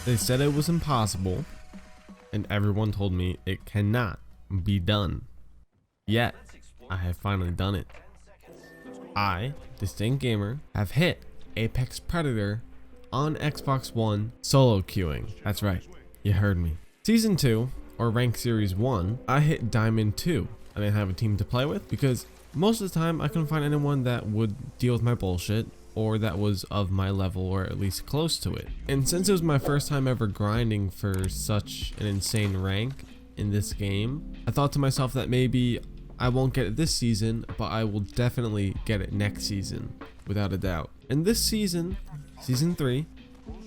They said it was impossible, and everyone told me it cannot be done. Yet, I have finally done it. I, DistinctGamer, have hit Apex Predator on Xbox One solo queuing. That's right, you heard me. Season 2, or Rank Series 1, I hit Diamond 2. I didn't have a team to play with because most of the time I couldn't find anyone that would deal with my bullshit or that was of my level or at least close to it. And since it was my first time ever grinding for such an insane rank in this game, I thought to myself that maybe I won't get it this season, but I will definitely get it next season, without a doubt. And this season, Season 3,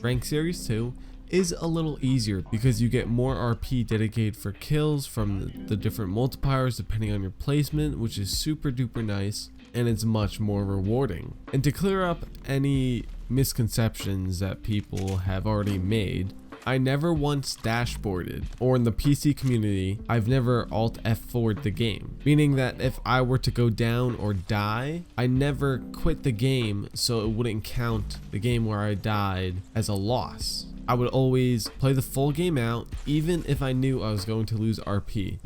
Rank Series 2, is a little easier because you get more RP dedicated for kills from the different multipliers depending on your placement, which is super duper nice, and it's much more rewarding. And to clear up any misconceptions that people have already made, I never once dashboarded, or in the PC community, I've never Alt F4'd the game. Meaning that if I were to go down or die, I never quit the game so it wouldn't count the game where I died as a loss. I would always play the full game out, even if I knew I was going to lose RP,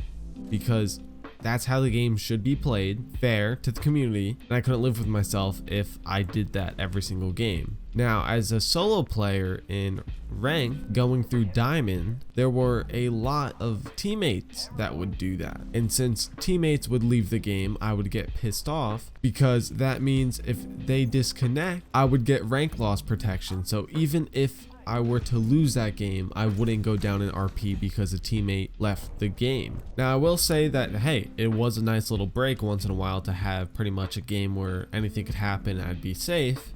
because that's how the game should be played, fair to the community, and I couldn't live with myself if I did that every single game. Now, as a solo player in rank going through Diamond, there were a lot of teammates that would do that. And since teammates would leave the game, I would get pissed off because that means if they disconnect, I would get rank loss protection. So even if I were to lose that game, I wouldn't go down in RP because a teammate left the game. Now, I will say that, hey, it was a nice little break once in a while to have pretty much a game where anything could happen, I'd be safe.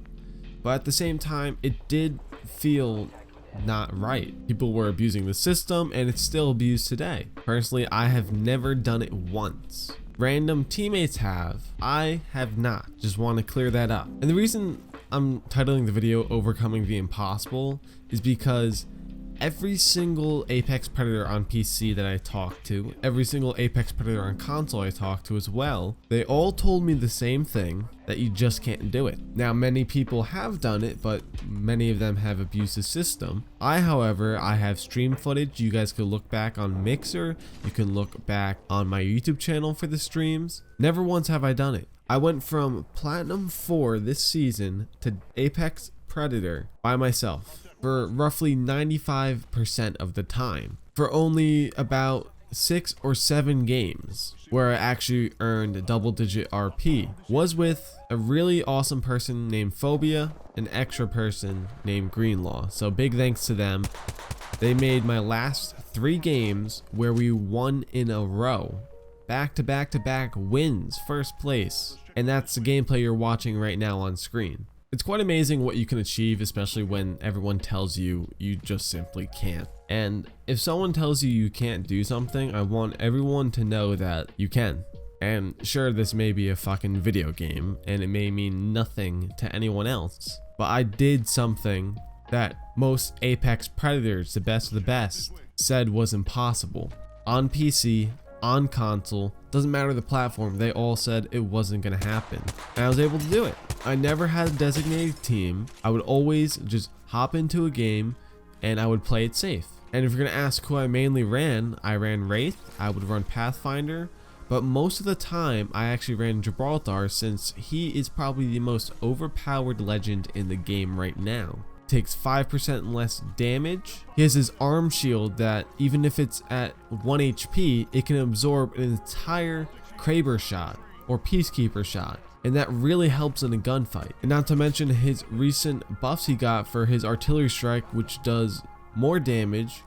But at the same time, it did feel not right. People were abusing the system, and it's still abused today. Personally, I have never done it once. Random teammates have. I have not. Just want to clear that up. And the reason I'm titling the video Overcoming the Impossible is because every single Apex Predator on PC that I talked to, every single Apex Predator on console I talked to as well, they all told me the same thing, that you just can't do it. Now, many people have done it, but many of them have abused the system. However, I have stream footage. You guys could look back on Mixer. You can look back on my YouTube channel for the streams. Never once have I done it. I went from Platinum 4 this season to Apex Predator by myself for roughly 95% of the time, for only about 6 or 7 games where I actually earned double-digit RP. Was with a really awesome person named Phobia, an extra person named Greenlaw. So big thanks to them. They made my last 3 games where we won in a row. Back to back to back wins, first place. And that's the gameplay you're watching right now on screen. It's quite amazing what you can achieve, especially when everyone tells you you just simply can't. And if someone tells you you can't do something, I want everyone to know that you can. And sure, this may be a fucking video game, and it may mean nothing to anyone else, but I did something that most Apex Predators, the best of the best, said was impossible. On PC, on console, doesn't matter the platform, they all said it wasn't gonna happen. And I was able to do it. I never had a designated team. I would always just hop into a game and I would play it safe. And if you're gonna ask who I mainly ran, I ran Wraith, I would run Pathfinder, but most of the time I actually ran Gibraltar since he is probably the most overpowered legend in the game right now. Takes 5% less damage. He has his arm shield that even if it's at 1 HP, it can absorb an entire Kraber shot or Peacekeeper shot. And that really helps in a gunfight. And not to mention his recent buffs he got for his artillery strike, which does more damage,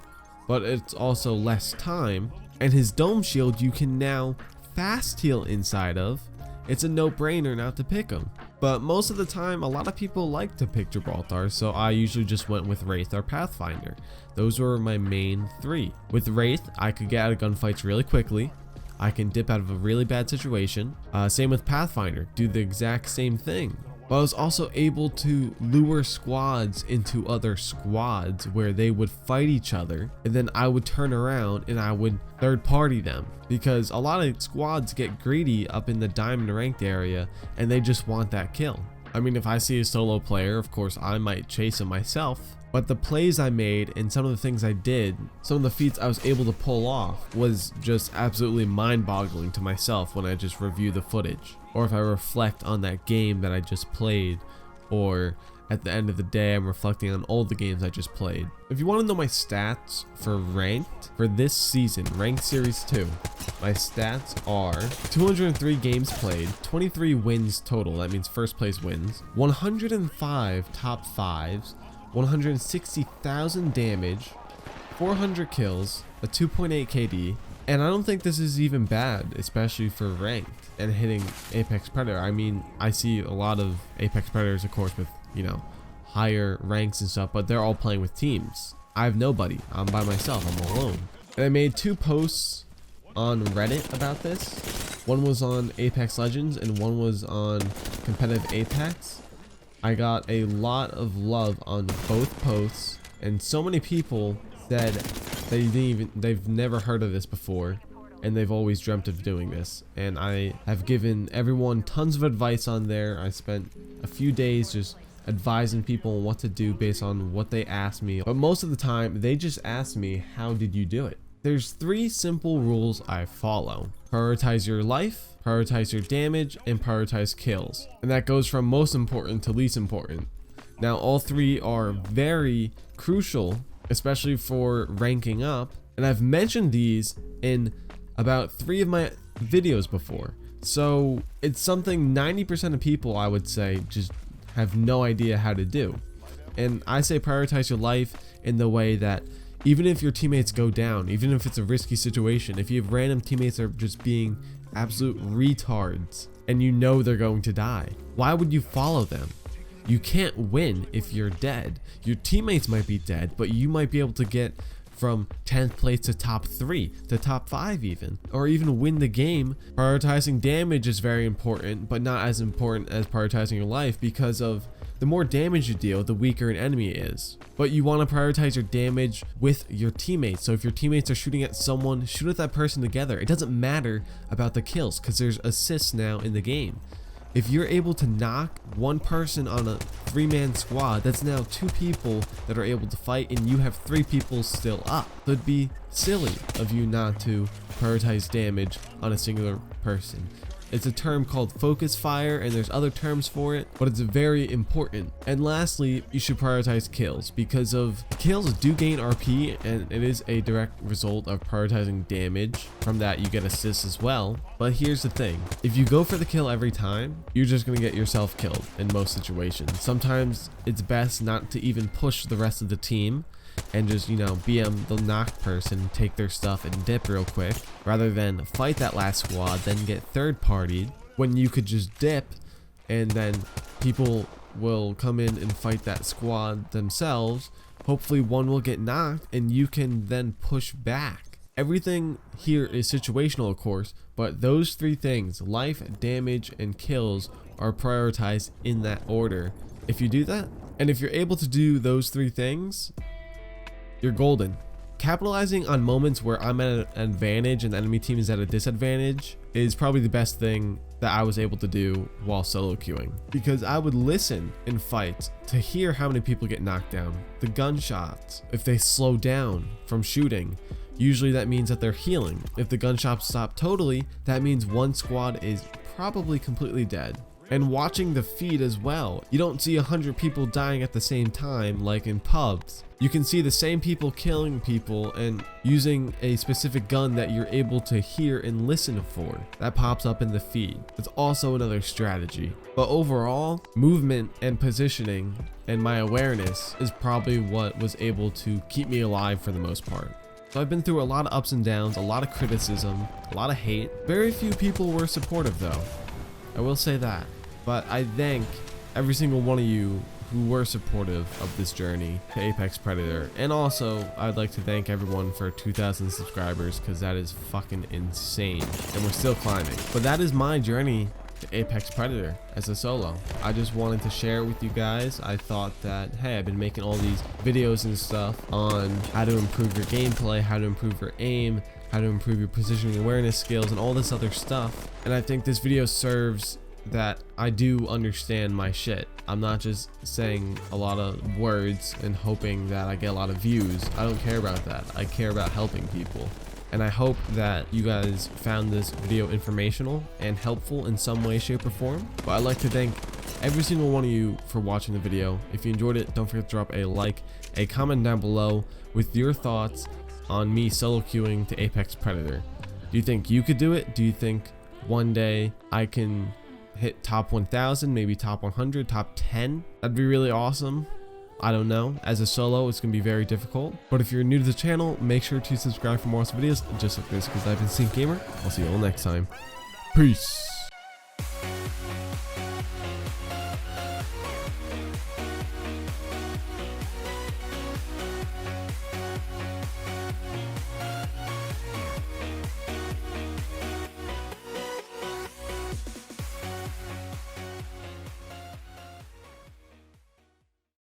but it's also less time. And his dome shield you can now fast heal inside of. It's a no-brainer not to pick him. But most of the time, a lot of people like to pick Gibraltar, so I usually just went with Wraith or Pathfinder. Those were my main 3. With Wraith, I could get out of gunfights really quickly. I can dip out of a really bad situation. Same with Pathfinder, do the exact same thing. But I was also able to lure squads into other squads where they would fight each other, and then I would turn around and I would third party them, because a lot of squads get greedy up in the diamond ranked area and they just want that kill. I mean, if I see a solo player, of course I might chase him myself, But the plays I made and some of the things I did, some of the feats I was able to pull off was just absolutely mind-boggling to myself when I just review the footage, or if I reflect on that game that I just played, or at the end of the day I'm reflecting on all the games I just played. If you want to know my stats for ranked for this season, ranked series 2, my stats are 203 games played, 23 wins total, that means first place wins, 105 top 5s, 160,000 damage, 400 kills, a 2.8 KD, and I don't think this is even bad, especially for ranked and hitting Apex Predator. I mean, I see a lot of Apex Predators, of course, with, you know, higher ranks and stuff, but they're all playing with teams. I have nobody. I'm by myself. I'm alone. And I made 2 posts on Reddit about this. One was on Apex Legends and one was on competitive Apex. I got a lot of love on both posts, and so many people said they've never heard of this before, and they've always dreamt of doing this. And I have given everyone tons of advice on there. I spent a few days just advising people on what to do based on what they asked me, but most of the time they just asked me, how did you do it? There's 3 simple rules I follow. Prioritize your life, prioritize your damage, and prioritize kills. And that goes from most important to least important. Now all 3 are very crucial, especially for ranking up, and I've mentioned these in about 3 of my videos before. So it's something 90% of people, I would say, just have no idea how to do. And I say prioritize your life in the way that even if your teammates go down, even if it's a risky situation, if you have random teammates that are just being absolute retards and you know they're going to die, why would you follow them? You can't win if you're dead. Your teammates might be dead, but you might be able to get from 10th place to top 3 to top 5 even, or even win the game. Prioritizing damage is very important, but not as important as prioritizing your life, because of the more damage you deal, the weaker an enemy is. But you want to prioritize your damage with your teammates. So if your teammates are shooting at someone, shoot at that person together. It doesn't matter about the kills because there's assists now in the game. If you're able to knock one person on a 3-man squad, that's now 2 people that are able to fight, and you have 3 people still up. So it'd be silly of you not to prioritize damage on a singular person. It's a term called focus fire, and there's other terms for it, but it's very important. And lastly, you should prioritize kills, because of kills do gain RP, and it is a direct result of prioritizing damage. From that, you get assists as well. But here's the thing, if you go for the kill every time, you're just gonna get yourself killed in most situations. Sometimes it's best not to even push the rest of the team and just, you know, BM the knocked person, take their stuff and dip real quick, rather than fight that last squad, then get third partied, when you could just dip and then people will come in and fight that squad themselves. Hopefully one will get knocked and you can then push back. Everything here is situational, of course, but those 3 things, life, damage, and kills, are prioritized in that order. If you do that, and if you're able to do those 3 things, you're golden. Capitalizing on moments where I'm at an advantage and the enemy team is at a disadvantage is probably the best thing that I was able to do while solo queuing, because I would listen in fights to hear how many people get knocked down, the gunshots, if they slow down from shooting. Usually that means that they're healing. If the gunshots stop totally, that means one squad is probably completely dead. And watching the feed as well, you don't see 100 people dying at the same time like in pubs. You can see the same people killing people and using a specific gun that you're able to hear and listen for. That pops up in the feed. It's also another strategy. But overall, movement and positioning and my awareness is probably what was able to keep me alive for the most part. So I've been through a lot of ups and downs, a lot of criticism, a lot of hate. Very few people were supportive though. I will say that. But I thank every single one of you who were supportive of this journey to Apex Predator. And also, I'd like to thank everyone for 2,000 subscribers, because that is fucking insane. And we're still climbing. But that is my journey to Apex Predator as a solo. I just wanted to share it with you guys. I thought that, hey, I've been making all these videos and stuff on how to improve your gameplay, how to improve your aim, how to improve your positioning awareness skills, and all this other stuff. And I think this video serves that I do understand my shit. I'm not just saying a lot of words and hoping that I get a lot of views. I don't care about that. I care about helping people. And I hope that you guys found this video informational and helpful in some way, shape, or form. But I'd like to thank every single one of you for watching the video. If you enjoyed it, don't forget to drop a like, a comment down below with your thoughts on me solo queuing to Apex Predator. Do you think you could do it? Do you think one day I can hit top 1,000, maybe top 100, top 10? That'd be really awesome. I don't know. As a solo, it's going to be very difficult. But if you're new to the channel, make sure to subscribe for more awesome videos just like this, because I've been DistinctGamer. I'll see you all next time. Peace.